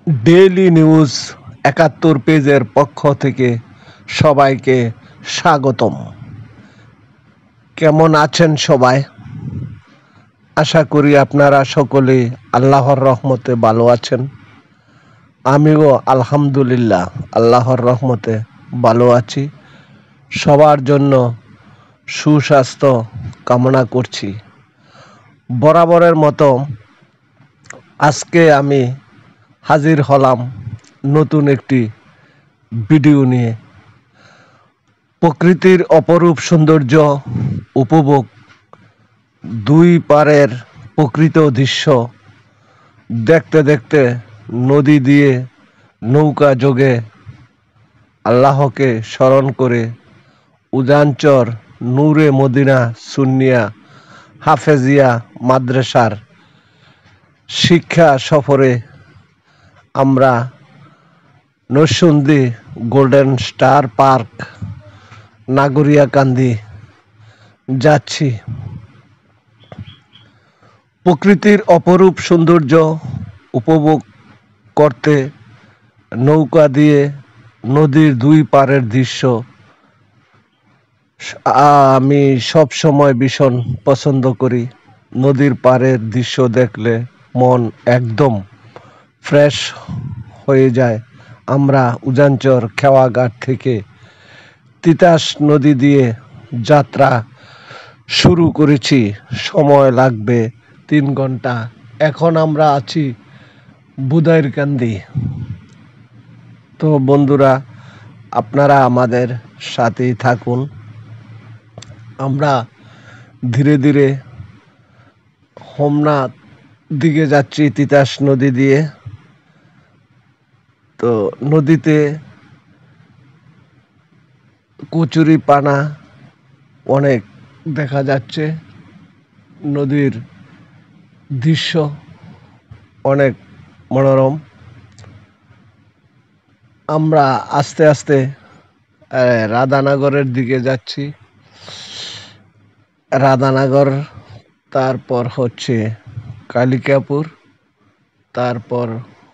Daily news ৭১ পেজের পক্ষ থেকে সবাইকে স্বাগতম। কেমন আছেন সবাই? আশা করি আপনারা সকলে আল্লাহর রহমতে ভালো আছেন। আমিও আলহামদুলিল্লাহ আল্লাহর রহমতে ভালো আছি। সবার জন্য সুস্বাস্থ্য কামনা করছি। বরাবরের মতো আজকে আমি হাজির হলাম নতুন একটি ভিডিও নিয়ে। প্রকৃতির অপরূপ সৌন্দর্য উপভোগ, দুই পারের প্রকৃত দৃশ্য দেখতে দেখতে নদী দিয়ে নৌকা যোগে আল্লাহকে স্মরণ করে উজানচর নূরে মদিনা সুন্নিয়া হাফেজিয়া মাদ্রাসার শিক্ষা সফরে আমরা Narsingdi golden star park Nagariakandi যাচ্ছি। প্রকৃতির অপরূপ সৌন্দর্য উপভোগ করতে নৌকা দিয়ে নদীর দুই পারের দৃশ্য আমি সব সময় ভীষণ পছন্দ করি। নদীর পাড়ের দৃশ্য দেখলে মন একদম ফ্রেশ হয়ে যায়। আমরা উজানচর খেওয়াঘাট থেকে তিতাস নদী দিয়ে যাত্রা শুরু করেছি। সময় লাগবে ৩ ঘন্টা। এখন আমরা আছি বুদাইরকান্দি। তো বন্ধুরা, আপনারা আমাদের সাথেই থাকুন। আমরা ধীরে ধীরে হোমনাথ দিকে যাচ্ছি তিতাস নদী দিয়ে। তো নদীতে কচুরি পানা অনেক দেখা যাচ্ছে। নদীর দৃশ্য অনেক মনোরম। আমরা আস্তে আস্তে রাধানগরের দিকে যাচ্ছি। রাধানগর, তারপর হচ্ছে কালিকাপুর, তারপর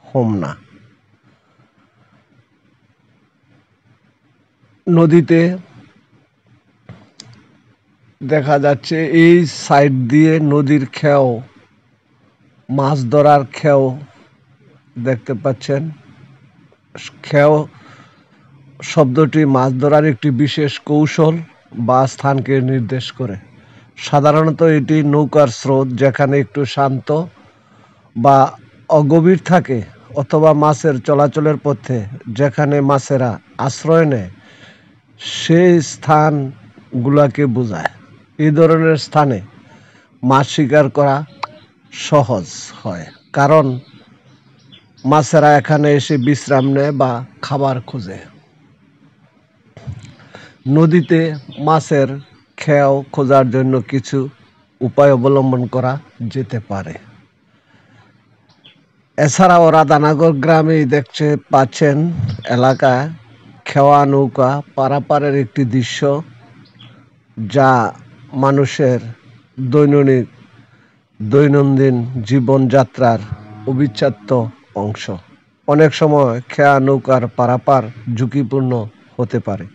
হোমনা। নদীতে দেখা যাচ্ছে এই সাইড দিয়ে নদীর খেও, মাছ ধরার খেও দেখতে পাচ্ছেন। খেও শব্দটি মাছ ধরার একটি বিশেষ কৌশল বা স্থানকে নির্দেশ করে। সাধারণত এটি নৌকার স্রোত যেখানে একটু শান্ত বা অগভীর থাকে, অথবা মাছের চলাচলের পথে যেখানে মাছেরা আশ্রয় নেয়, সেই স্থানগুলোকে বোঝায়। এই ধরনের স্থানে মাছ শিকার করা সহজ হয়, কারণ মাছেরা এখানে এসে বিশ্রাম নেয় বা খাবার খোঁজে। নদীতে মাছের খেও খোঁজার জন্য কিছু উপায় অবলম্বন করা যেতে পারে। এছাড়াও রাধানগর গ্রামে দেখতে পাচ্ছেন এলাকায় খেওয়া নৌকা পারাপারের একটি দৃশ্য, যা মানুষের দৈনন্দিন জীবনযাত্রার অবিচ্ছেদ্য অংশ। অনেক সময় খেয়া নৌকার পারাপার ঝুঁকিপূর্ণ হতে পারে,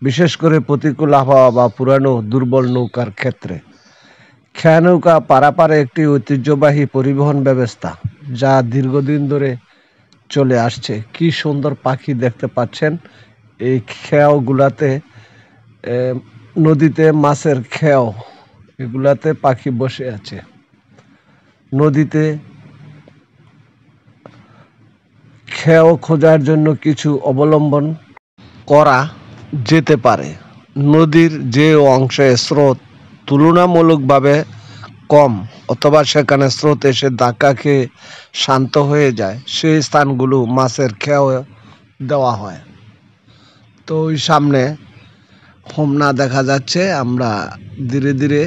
বিশেষ করে প্রতিকূল আবহাওয়া বা পুরানো দুর্বল নৌকার ক্ষেত্রে। খেয়া নৌকা পারাপারে একটি ঐতিহ্যবাহী পরিবহন ব্যবস্থা, যা দীর্ঘদিন ধরে চলে আসছে। কি সুন্দর পাখি দেখতে পাচ্ছেন এই খেয়াগুলাতে। নদীতে মাছের খেও, এগুলাতে পাখি বসে আছে। নদীতে খেও খোঁজার জন্য কিছু অবলম্বন করা যেতে পারে। নদীর যে অংশে স্রোত তুলনামূলকভাবে কম, অথবা সেখানে স্রোত এসে ধাক্কা খেয়ে শান্ত হয়ে যায়, সেই স্থানগুলো মাছের খেও দেওয়া হয়। তো ওই সামনে হোমনা দেখা যাচ্ছে। আমরা ধীরে ধীরে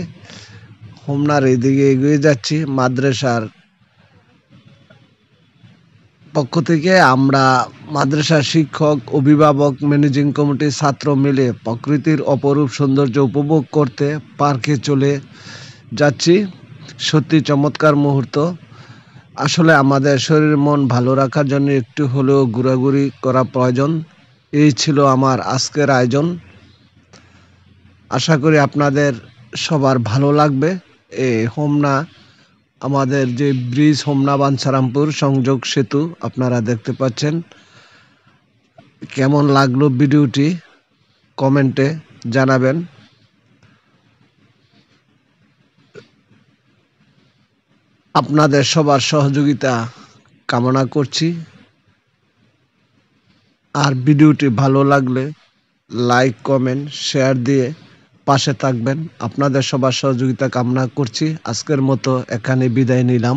হোমনার এদিকে এগিয়ে যাচ্ছি। মাদ্রাসার পক্ষ থেকে আমরা মাদ্রাসার শিক্ষক, অভিভাবক, ম্যানেজিং কমিটির ছাত্র মিলে প্রকৃতির অপরূপ সৌন্দর্য উপভোগ করতে পার্কে চলে যাচ্ছি। সত্যি চমৎকার মুহূর্ত। আসলে আমাদের শরীর মন ভালো রাখার জন্য একটু হলেও ঘোরাঘুরি করা প্রয়োজন। এই ছিল আমার আজকের আয়োজন। আশা করি আপনাদের সবার ভালো লাগবে। এই হোমনা, আমাদের যে ব্রিজ হোমনা বাঞ্ছারামপুর সংযোগ সেতু আপনারা দেখতে পাচ্ছেন। কেমন লাগলো ভিডিওটি কমেন্টে জানাবেন। আপনাদের সবার সহযোগিতা কামনা করছি। আর ভিডিওটি ভালো লাগলে লাইক কমেন্ট শেয়ার দিয়ে পাশে থাকবেন। আপনাদের সবার সহযোগিতা কামনা করছি। আজকের মতো এখানে বিদায় নিলাম।